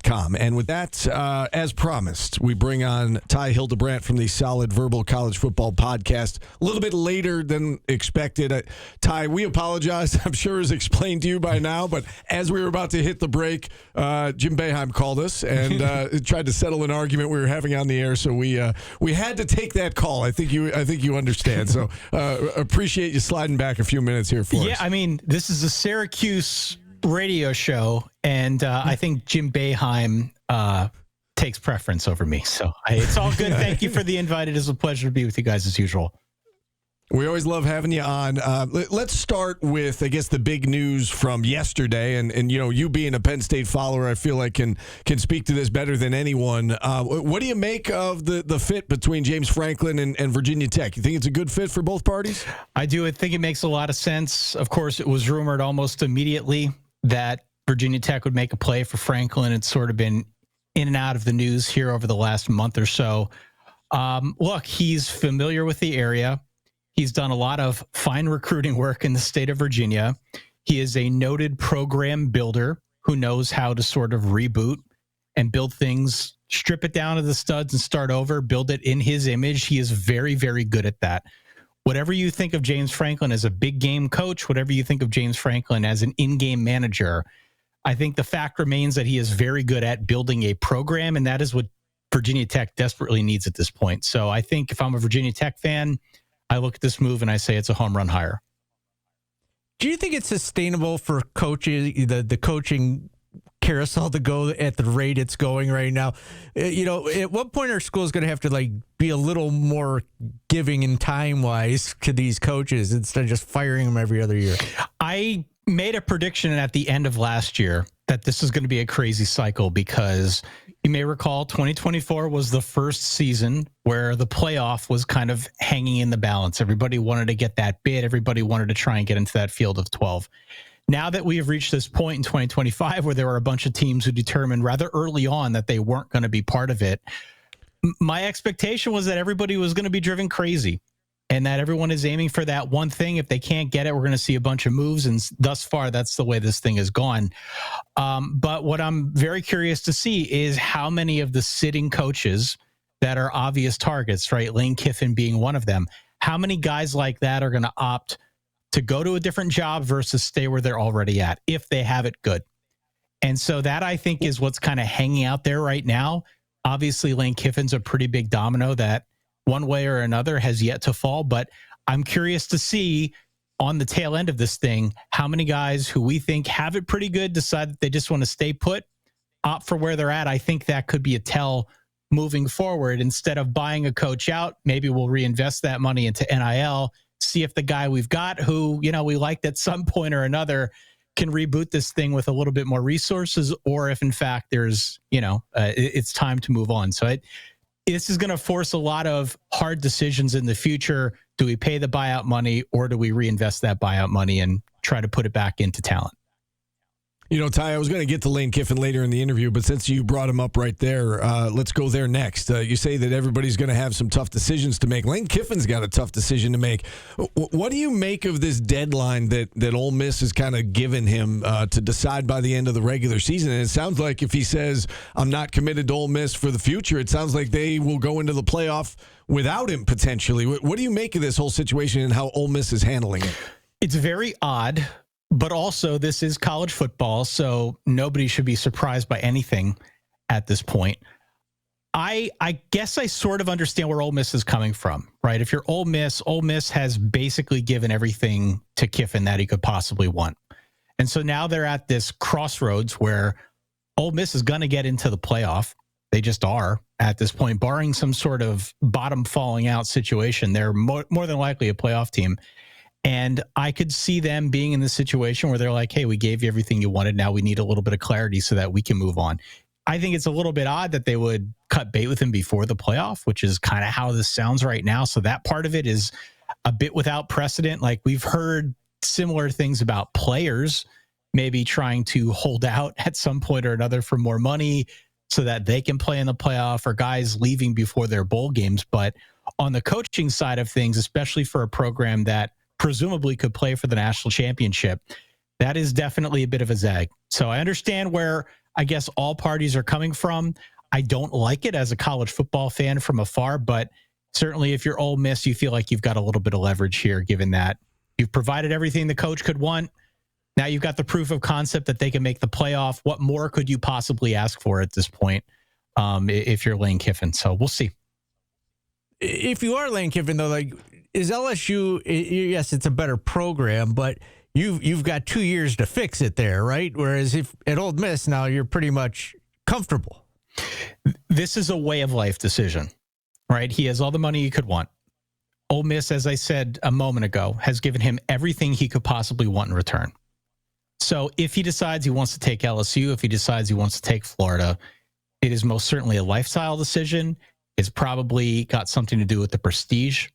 com. And with that, as promised, we bring on Ty Hildenbrandt from the Solid Verbal College Football Podcast a little bit later than expected. Ty, we apologize. I'm sure it's explained to you by now, but as we were about to hit the break, Jim Boeheim called us and tried to settle an argument we were having on the air, so we had to take that call. I think you understand. So appreciate you sliding back a few minutes here for us. Yeah, I mean, this is a Syracuse radio show, and I think Jim Boeheim takes preference over me. So it's all good. Thank you for the invite. It is a pleasure to be with you guys as usual. We always love having you on. Let's start with, I guess, the big news from yesterday. And you being a Penn State follower, I feel like can speak to this better than anyone. What do you make of the fit between James Franklin and Virginia Tech? You think it's a good fit for both parties? I do. I think it makes a lot of sense. Of course, it was rumored almost immediately that Virginia Tech would make a play for Franklin. It's sort of been in and out of the news here over the last month or so. Look, he's familiar with the area. He's done a lot of fine recruiting work in the state of Virginia. He is a noted program builder who knows how to sort of reboot and build things, strip it down to the studs and start over, build it in his image. He is very, very good at that. Whatever you think of James Franklin as a big game coach, whatever you think of James Franklin as an in-game manager, I think the fact remains that he is very good at building a program, and that is what Virginia Tech desperately needs at this point. So I think if I'm a Virginia Tech fan, I look at this move and I say it's a home run hire. Do you think it's sustainable for coaches, the coaching carousel to go at the rate it's going right now? At what point are schools going to have to be a little more giving in time wise to these coaches instead of just firing them every other year? I made a prediction at the end of last year that this is going to be a crazy cycle because you may recall 2024 was the first season where the playoff was kind of hanging in the balance. Everybody wanted to get that bid. Everybody wanted to try and get into that field of 12. Now that we have reached this point in 2025 where there are a bunch of teams who determined rather early on that they weren't going to be part of it, my expectation was that everybody was going to be driven crazy and that everyone is aiming for that one thing. If they can't get it, we're going to see a bunch of moves. And thus far, that's the way this thing has gone. But what I'm very curious to see is how many of the sitting coaches that are obvious targets, right? Lane Kiffin being one of them. How many guys like that are going to opt to go to a different job versus stay where they're already at, if they have it good? And so that, I think, is what's kind of hanging out there right now. Obviously, Lane Kiffin's a pretty big domino that one way or another has yet to fall, but I'm curious to see on the tail end of this thing, how many guys who we think have it pretty good decide that they just want to stay put, opt for where they're at. I think that could be a tell moving forward. Instead of buying a coach out, maybe we'll reinvest that money into NIL, see if the guy we've got who, we liked at some point or another can reboot this thing with a little bit more resources, or if in fact there's, it's time to move on. So this is going to force a lot of hard decisions in the future. Do we pay the buyout money or do we reinvest that buyout money and try to put it back into talent? Ty, I was going to get to Lane Kiffin later in the interview, but since you brought him up right there, let's go there next. You say that everybody's going to have some tough decisions to make. Lane Kiffin's got a tough decision to make. What do you make of this deadline that Ole Miss has kind of given him to decide by the end of the regular season? And it sounds like if he says, I'm not committed to Ole Miss for the future, it sounds like they will go into the playoff without him potentially. What do you make of this whole situation and how Ole Miss is handling it? It's very odd. But also, this is college football, so nobody should be surprised by anything at this point. I guess I sort of understand where Ole Miss is coming from, right? If you're Ole Miss has basically given everything to Kiffin that he could possibly want. And so now they're at this crossroads where Ole Miss is going to get into the playoff. They just are at this point, barring some sort of bottom falling out situation. They're more than likely a playoff team. And I could see them being in the situation where they're like, hey, we gave you everything you wanted. Now we need a little bit of clarity so that we can move on. I think it's a little bit odd that they would cut bait with him before the playoff, which is kind of how this sounds right now. So that part of it is a bit without precedent. Like, we've heard similar things about players maybe trying to hold out at some point or another for more money so that they can play in the playoff, or guys leaving before their bowl games. But on the coaching side of things, especially for a program that presumably could play for the national championship, that is definitely a bit of a zag. So I understand where I guess all parties are coming from. I don't like it as a college football fan from afar, but certainly if you're Ole Miss, you feel like you've got a little bit of leverage here, given that you've provided everything the coach could want. Now you've got the proof of concept that they can make the playoff. What more could you possibly ask for at this point if you're Lane Kiffin? So we'll see. If you are Lane Kiffin, though, like, is LSU, yes, it's a better program, but you've got 2 years to fix it there, right? Whereas if at Ole Miss now, you're pretty much comfortable. This is a way of life decision, right? He has all the money he could want. Ole Miss, as I said a moment ago, has given him everything he could possibly want in return. So if he decides he wants to take LSU, if he decides he wants to take Florida, it is most certainly a lifestyle decision. It's probably got something to do with the prestige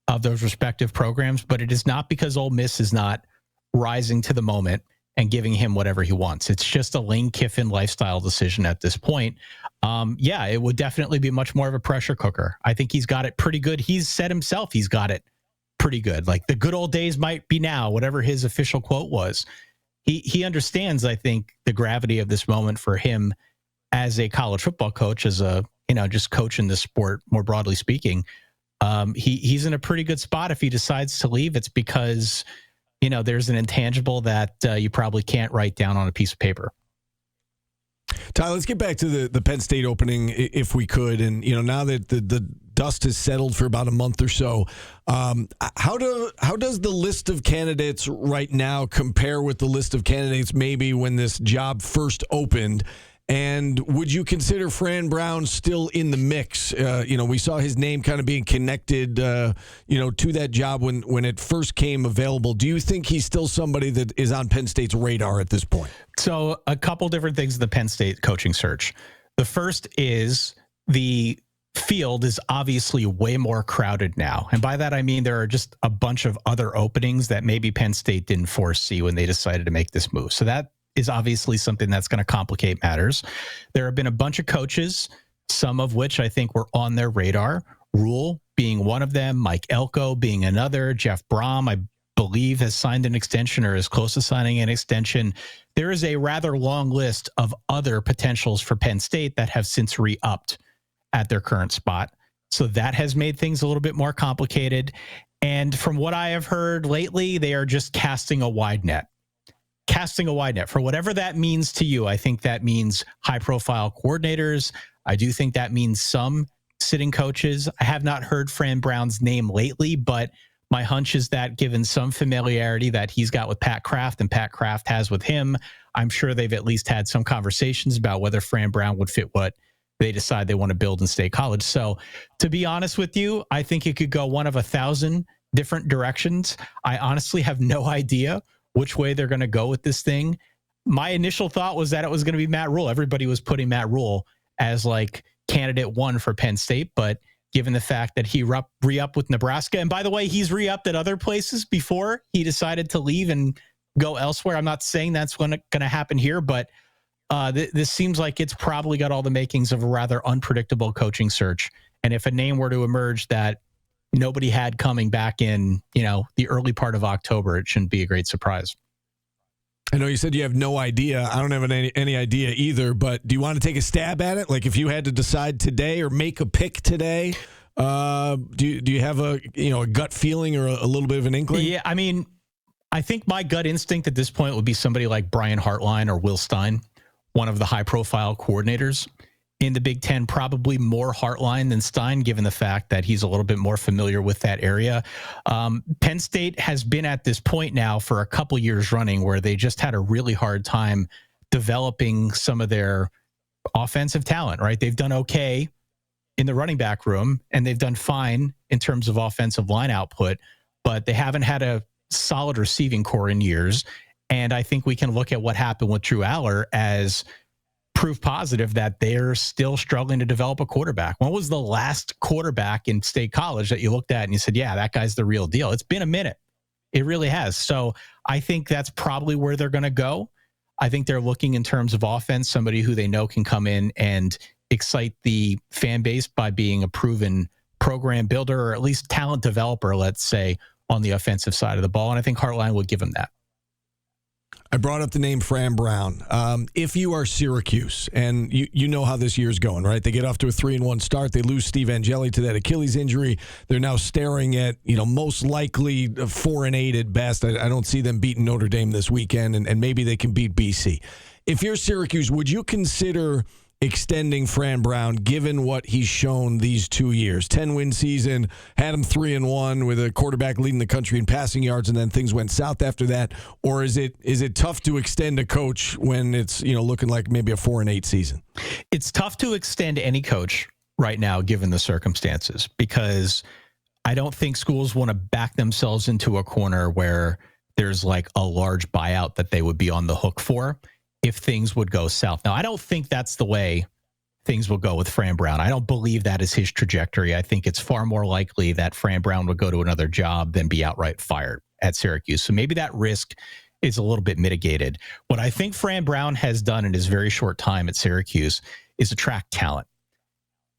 of those respective programs, but it is not because Ole Miss is not rising to the moment and giving him whatever he wants. It's just a Lane Kiffin lifestyle decision at this point. It would definitely be much more of a pressure cooker. I think he's got it pretty good. He's said himself he's got it pretty good. Like the good old days might be now, whatever his official quote was. He understands, I think, the gravity of this moment for him as a college football coach, as a, just coaching the sport more broadly speaking. He's in a pretty good spot. If he decides to leave, it's because, there's an intangible that you probably can't write down on a piece of paper. Ty, let's get back to the Penn State opening if we could. And, now that the dust has settled for about a month or so, how does the list of candidates right now compare with the list of candidates maybe when this job first opened? And would you consider Fran Brown still in the mix? We saw his name kind of being connected, to that job when it first came available. Do you think he's still somebody that is on Penn State's radar at this point? So a couple different things in the Penn State coaching search. The first is the field is obviously way more crowded now. And by that, I mean there are just a bunch of other openings that maybe Penn State didn't foresee when they decided to make this move. So that is obviously something that's going to complicate matters. There have been a bunch of coaches, some of which I think were on their radar. Rule being one of them, Mike Elko being another, Jeff Brom, I believe, has signed an extension or is close to signing an extension. There is a rather long list of other potentials for Penn State that have since re-upped at their current spot. So that has made things a little bit more complicated. And from what I have heard lately, they are just casting a wide net. Casting a wide net, for whatever that means to you. I think that means high-profile coordinators. I do think that means some sitting coaches. I have not heard Fran Brown's name lately, but my hunch is that given some familiarity that he's got with Pat Kraft and Pat Kraft has with him, I'm sure they've at least had some conversations about whether Fran Brown would fit what they decide they want to build in State College. So to be honest with you, I think it could go one of 1,000 different directions. I honestly have no idea which way they're going to go with this thing. My initial thought was that it was going to be Matt Rule. Everybody was putting Matt Rule as like candidate one for Penn State, but given the fact that he re-upped with Nebraska, and by the way, he's re-upped at other places before he decided to leave and go elsewhere. I'm not saying that's going to happen here, but this seems like it's probably got all the makings of a rather unpredictable coaching search. And if a name were to emerge that nobody had coming back in, the early part of October, it shouldn't be a great surprise. I know you said you have no idea. I don't have any idea either, but do you want to take a stab at it? Like if you had to decide today or make a pick today, do you have a gut feeling or a little bit of an inkling? Yeah, I mean, I think my gut instinct at this point would be somebody like Brian Hartline or Will Stein, one of the high-profile coordinators in the Big Ten, probably more Hartline than Stein, given the fact that he's a little bit more familiar with that area. Penn State has been at this point now for a couple years running where they just had a really hard time developing some of their offensive talent, right? They've done okay in the running back room, and they've done fine in terms of offensive line output, but they haven't had a solid receiving core in years. And I think we can look at what happened with Drew Aller as proof positive that they're still struggling to develop a quarterback. When was the last quarterback in State College that you looked at and you said, yeah, that guy's the real deal? It's been a minute. It really has. So I think that's probably where they're going to go. I think they're looking in terms of offense, somebody who they know can come in and excite the fan base by being a proven program builder or at least talent developer, let's say, on the offensive side of the ball. And I think Hartline would give them that. I brought up the name Fran Brown. If you are Syracuse, and you know how this year's going, right? They get off to a 3-1 start. They lose Steve Angeli to that Achilles injury. They're now staring at, most likely 4-8 at best. I don't see them beating Notre Dame this weekend, and maybe they can beat BC. If you're Syracuse, would you consider extending Fran Brown, given what he's shown these 2 years? 10-win season, had him 3-1 with a quarterback leading the country in passing yards, and then things went south after that. Or is it tough to extend a coach when it's looking like maybe a 4-8 season? It's tough to extend any coach right now, given the circumstances, because I don't think schools want to back themselves into a corner where there's like a large buyout that they would be on the hook for if things would go south. Now, I don't think that's the way things will go with Fran Brown. I don't believe that is his trajectory. I think it's far more likely that Fran Brown would go to another job than be outright fired at Syracuse. So maybe that risk is a little bit mitigated. What I think Fran Brown has done in his very short time at Syracuse is attract talent.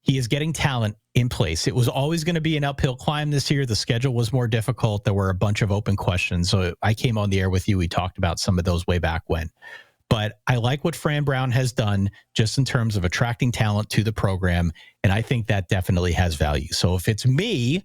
He is getting talent in place. It was always going to be an uphill climb this year. The schedule was more difficult. There were a bunch of open questions. So I came on the air with you. We talked about some of those way back when. But I like what Fran Brown has done just in terms of attracting talent to the program, and I think that definitely has value. So if it's me,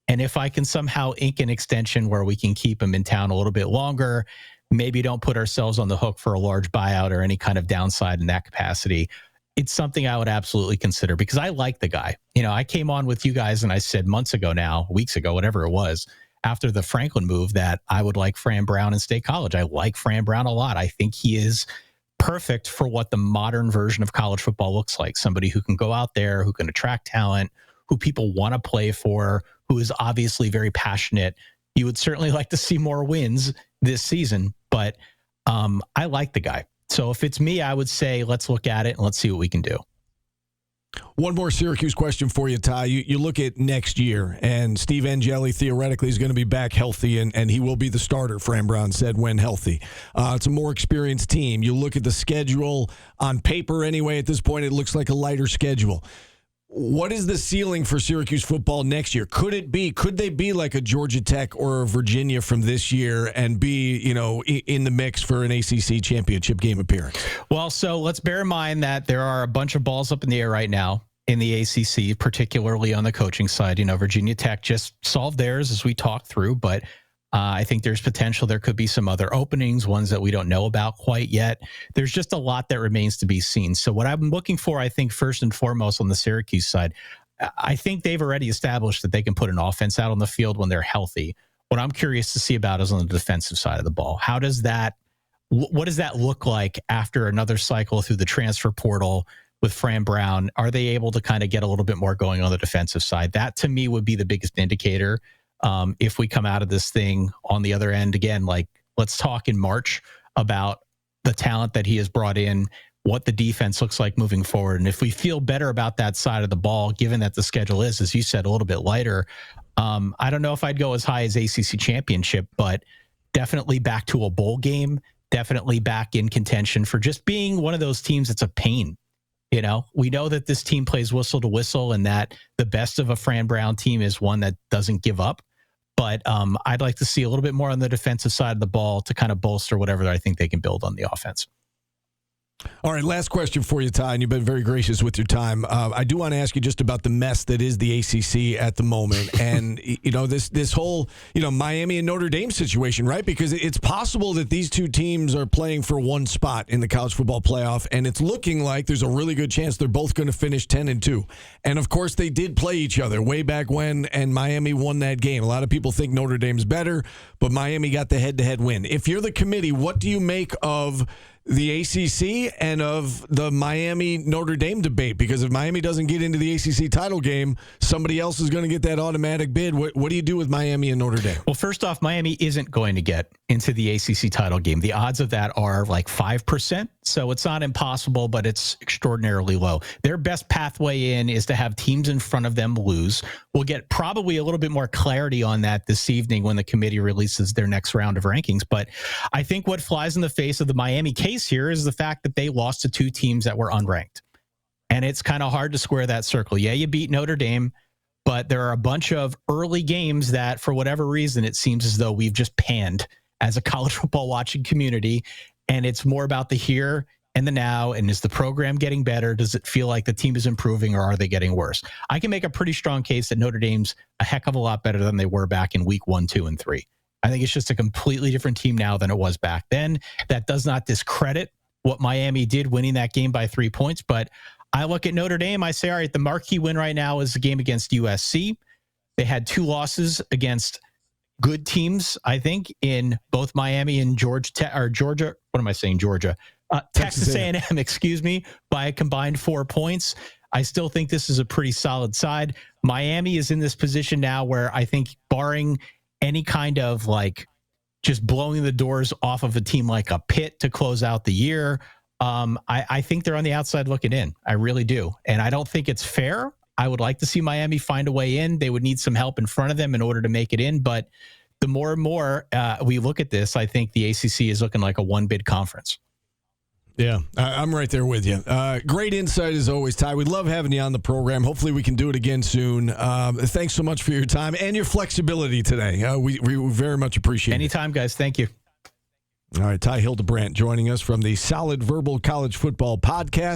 and if I can somehow ink an extension where we can keep him in town a little bit longer, maybe don't put ourselves on the hook for a large buyout or any kind of downside in that capacity, it's something I would absolutely consider because I like the guy. I came on with you guys and I said months ago now, weeks ago, whatever it was, after the Franklin move, that I would like Fran Brown in State College. I like Fran Brown a lot. I think he is perfect for what the modern version of college football looks like. Somebody who can go out there, who can attract talent, who people want to play for, who is obviously very passionate. You would certainly like to see more wins this season, but I like the guy. So if it's me, I would say let's look at it and let's see what we can do. One more Syracuse question for you, Ty. You look at next year, and Steve Angeli theoretically is going to be back healthy, and he will be the starter, Fran Brown said, when healthy. It's a more experienced team. You look at the schedule on paper anyway. At this point, it looks like a lighter schedule. What is the ceiling for Syracuse football next year? Could they be like a Georgia Tech or a Virginia from this year and be, in the mix for an ACC championship game appearance? Well, so let's bear in mind that there are a bunch of balls up in the air right now in the ACC, particularly on the coaching side. Virginia Tech just solved theirs as we talked through, but I think there's potential. There could be some other openings, ones that we don't know about quite yet. There's just a lot that remains to be seen. So what I'm looking for, I think, first and foremost on the Syracuse side, I think they've already established that they can put an offense out on the field when they're healthy. What I'm curious to see about is on the defensive side of the ball. What does that look like after another cycle through the transfer portal with Fran Brown? Are they able to kind of get a little bit more going on the defensive side? That, to me, would be the biggest indicator. If we come out of this thing on the other end, again, like let's talk in March about the talent that he has brought in, what the defense looks like moving forward. And if we feel better about that side of the ball, given that the schedule is, as you said, a little bit lighter, I don't know if I'd go as high as ACC championship, but definitely back to a bowl game, definitely back in contention for just being one of those teams that's a pain. We know that this team plays whistle to whistle and that the best of a Fran Brown team is one that doesn't give up. But I'd like to see a little bit more on the defensive side of the ball to kind of bolster whatever I think they can build on the offense. All right, last question for you, Ty, and you've been very gracious with your time. I do want to ask you just about the mess that is the ACC at the moment, and this whole Miami and Notre Dame situation, right? Because it's possible that these two teams are playing for one spot in the college football playoff, and it's looking like there's a really good chance they're both going to finish 10-2. And of course, they did play each other way back when, and Miami won that game. A lot of people think Notre Dame's better, but Miami got the head-to-head win. If you're the committee, what do you make of the ACC and of the Miami-Notre Dame debate? Because if Miami doesn't get into the ACC title game, somebody else is going to get that automatic bid. What do you do with Miami and Notre Dame? Well, first off, Miami isn't going to get into the ACC title game. The odds of that are like 5%, so it's not impossible, but it's extraordinarily low. Their best pathway in is to have teams in front of them lose. We'll get probably a little bit more clarity on that this evening when the committee releases their next round of rankings. But I think what flies in the face of the Miami case here is the fact that they lost to two teams that were unranked. And it's kind of hard to square that circle. Yeah, you beat Notre Dame, but there are a bunch of early games that, for whatever reason, it seems as though we've just panned as a college football watching community. And it's more about the here and the now. And is the program getting better? Does it feel like the team is improving, or are they getting worse? I can make a pretty strong case that Notre Dame's a heck of a lot better than they were back in week 1, 2, and 3. I think it's just a completely different team now than it was back then. That does not discredit what Miami did winning that game by 3 points. But I look at Notre Dame, I say, all right, the marquee win right now is the game against USC. They had 2 losses against good teams, I think, in both Miami and Georgia. What am I saying? Georgia. Texas A&M, excuse me, by a combined 4 points. I still think this is a pretty solid side. Miami is in this position now where I think, barring any kind of like just blowing the doors off of a team like a Pitt to close out the year, I think they're on the outside looking in. I really do. And I don't think it's fair. I would like to see Miami find a way in. They would need some help in front of them in order to make it in. But the more and more we look at this, I think the ACC is looking like a one-bid conference. Yeah, I'm right there with you. Great insight as always, Ty. We love having you on the program. Hopefully we can do it again soon. Thanks so much for your time and your flexibility today. We very much appreciate it. Anytime, guys. Thank you. All right, Ty Hildenbrandt joining us from the Solid Verbal College Football Podcast.